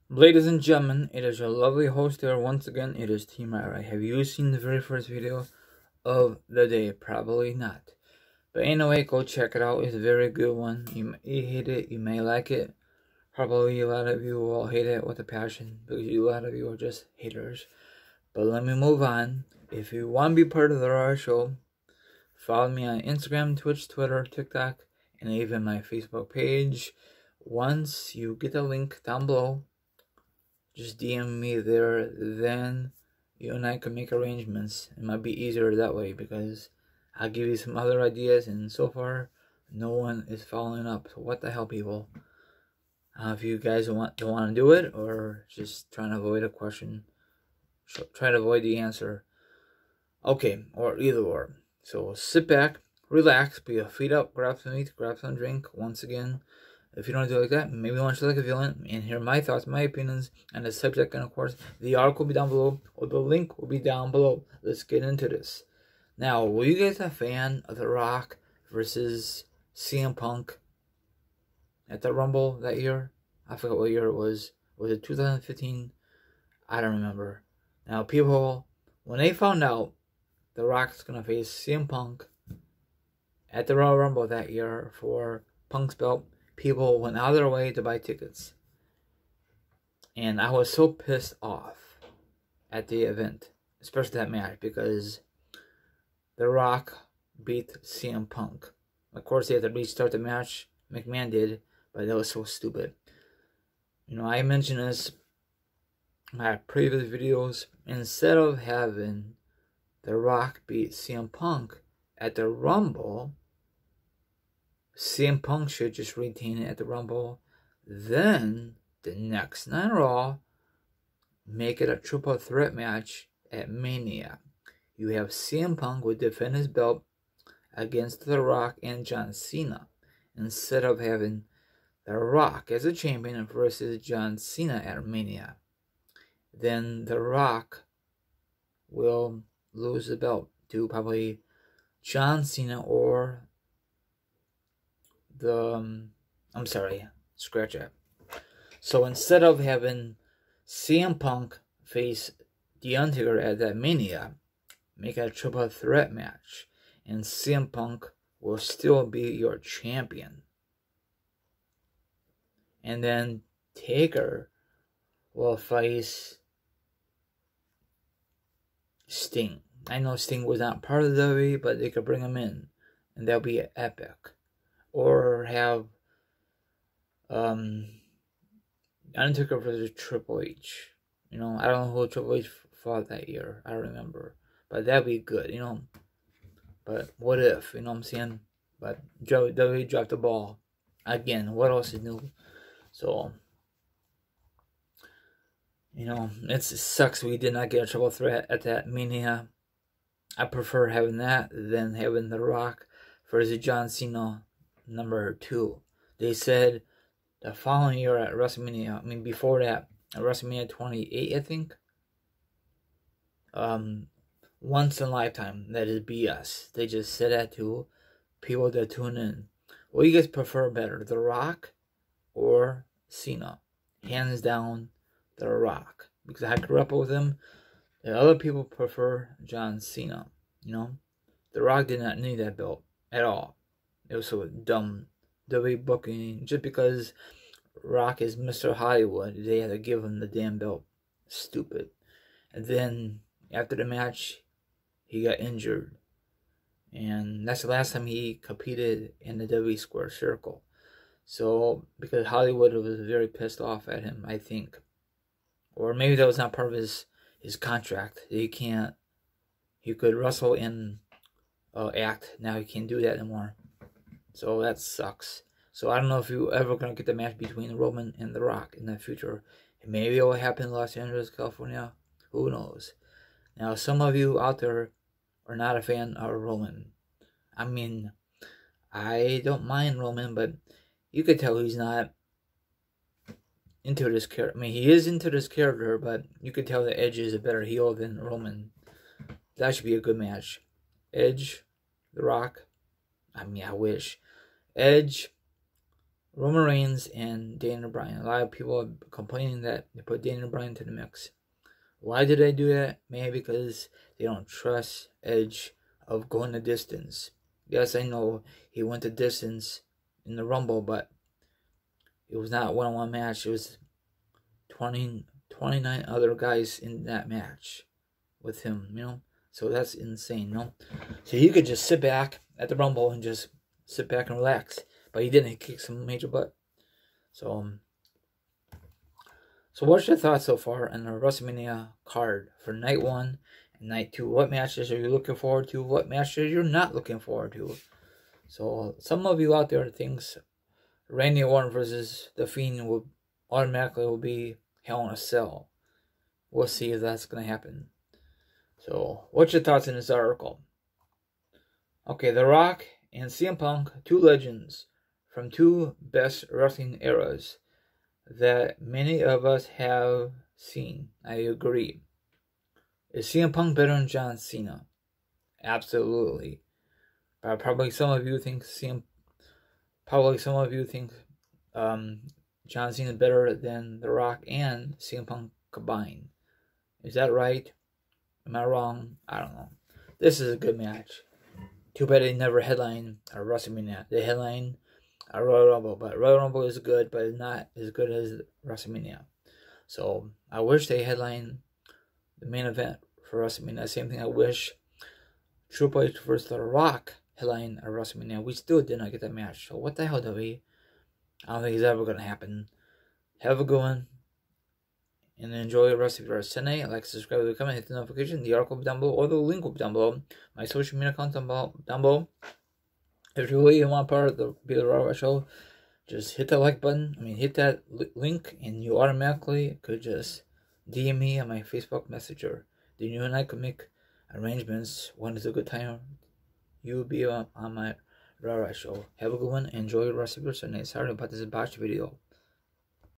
Ladies and gentlemen, it is your lovely host here once again. It is Team Ira. Have you seen the very first video of the day? Probably not. But anyway, go check it out. It's a very good one. You may hate it, you may like it. Probably a lot of you will hate it with a passion because a lot of you are just haters. But let me move on. If you want to be part of the Raw Show, follow me on Instagram, Twitch, Twitter, TikTok, and even my Facebook page. Once you get the link down below, just DM me there, then you and I can make arrangements. It might be easier that way because I'll give you some other ideas, and so far, no one is following up. So what the hell, people? If you guys don't want to do it, or just trying to avoid a question, try to avoid the answer. Okay, or either or. So sit back, relax, put your feet up, grab some meat, grab some drink. Once again, if you don't do it like that, maybe watch it like a villain and hear my thoughts, my opinions, and the subject. And of course, the article will be down below, or the link will be down below. Let's get into this. Now, were you guys a fan of The Rock versus CM Punk at the Rumble that year? I forgot what year it was. Was it 2015? I don't remember. Now, people, when they found out The Rock's going to face CM Punk at the Royal Rumble that year for Punk's belt, people went out of their way to buy tickets. And I was so pissed off at the event, especially that match, because The Rock beat CM Punk. Of course, they had to restart the match. McMahon did, but that was so stupid. You know, I mentioned this in my previous videos. Instead of having The Rock beat CM Punk at the Rumble, CM Punk should just retain it at the Rumble. Then, the next night Raw, make it a triple threat match at Mania. You have CM Punk would defend his belt against The Rock and John Cena, instead of having The Rock as a champion versus John Cena at Mania. Then The Rock will lose the belt to probably John Cena or scratch that. So instead of having CM Punk face The Undertaker at that Mania, make it a triple threat match, and CM Punk will still be your champion. And then Taker will face Sting. I know Sting was not part of the WWE, but they could bring him in, and that'll be epic. Or have Undertaker versus Triple H. You know, I don't know who Triple H fought that year. I don't remember. But that'd be good, you know. But what if, you know what I'm saying? But WWE dropped the ball. Again, what else is new? So, you know, it sucks we did not get a triple threat at that Mania. I prefer having that than having The Rock versus John Cena number 2. They said the following year at WrestleMania, before that, at WrestleMania 28, I think, once in a lifetime. That is BS. They just said that to people that tune in. What do you guys prefer better, The Rock or Cena? Hands down, The Rock, because I grew up with him. The other people prefer John Cena. You know, The Rock did not need that belt at all. It was so dumb. WWE booking, just because Rock is Mr. Hollywood, they had to give him the damn belt. Stupid. And then after the match, he got injured, and that's the last time he competed in the WWE Square Circle. So because Hollywood was very pissed off at him, I think, or maybe that was not part of his contract. He could wrestle and act. Now he can't do that anymore. So that sucks. So I don't know if you're ever going to get the match between Roman and The Rock in the future. Maybe it will happen in Los Angeles, California. Who knows? Now, some of you out there are not a fan of Roman. I don't mind Roman, but you could tell he's not into this character. He is into this character, but you could tell that Edge is a better heel than Roman. That should be a good match. Edge, The Rock. I wish. Edge, Roman Reigns and Daniel Bryan. A lot of people are complaining that they put Daniel Bryan to the mix. Why did they do that? Maybe because they don't trust Edge of going the distance. Yes, I know he went the distance in the Rumble, but it was not a one-on-one match. It was 29 other guys in that match with him, you know? So that's insane, you know? So he could just sit back at the Rumble and just sit back and relax. But he didn't. He kicked some major butt. So what's your thoughts so far on the WrestleMania card for Night 1 and Night 2? What matches are you looking forward to? What matches you're not looking forward to? So some of you out there thinks Randy Orton versus The Fiend will automatically be Hell in a Cell. We'll see if that's going to happen. So what's your thoughts on this article? Okay, The Rock and CM Punk, two legends from two best wrestling eras that many of us have seen. I agree. Is CM Punk better than John Cena? Absolutely. But probably some of you think John Cena is better than The Rock and CM Punk combined. Is that right? Am I wrong? I don't know. This is a good match. Too bad they never headline a WrestleMania. They headline a Royal Rumble, but Royal Rumble is good, but it's not as good as WrestleMania. So I wish they headline the main event for WrestleMania. Same thing I wish Triple H vs. The Rock headline a WrestleMania. We still did not get that match. So what the hell, WWE? I don't think it's ever going to happen. Have a good one. And enjoy the rest of your Sunday. Like, subscribe, leave a comment, hit the notification, the article down below, or the link will be down below. My social media accounts down below. If you really want part of the Be the Raw Show, just hit that like button. Hit that link, and you automatically could just DM me on my Facebook Messenger. Then you and I could make arrangements when it's a good time. You will be on my Raw Show. Have a good one. Enjoy the rest of your Sunday. Sorry about this botched video.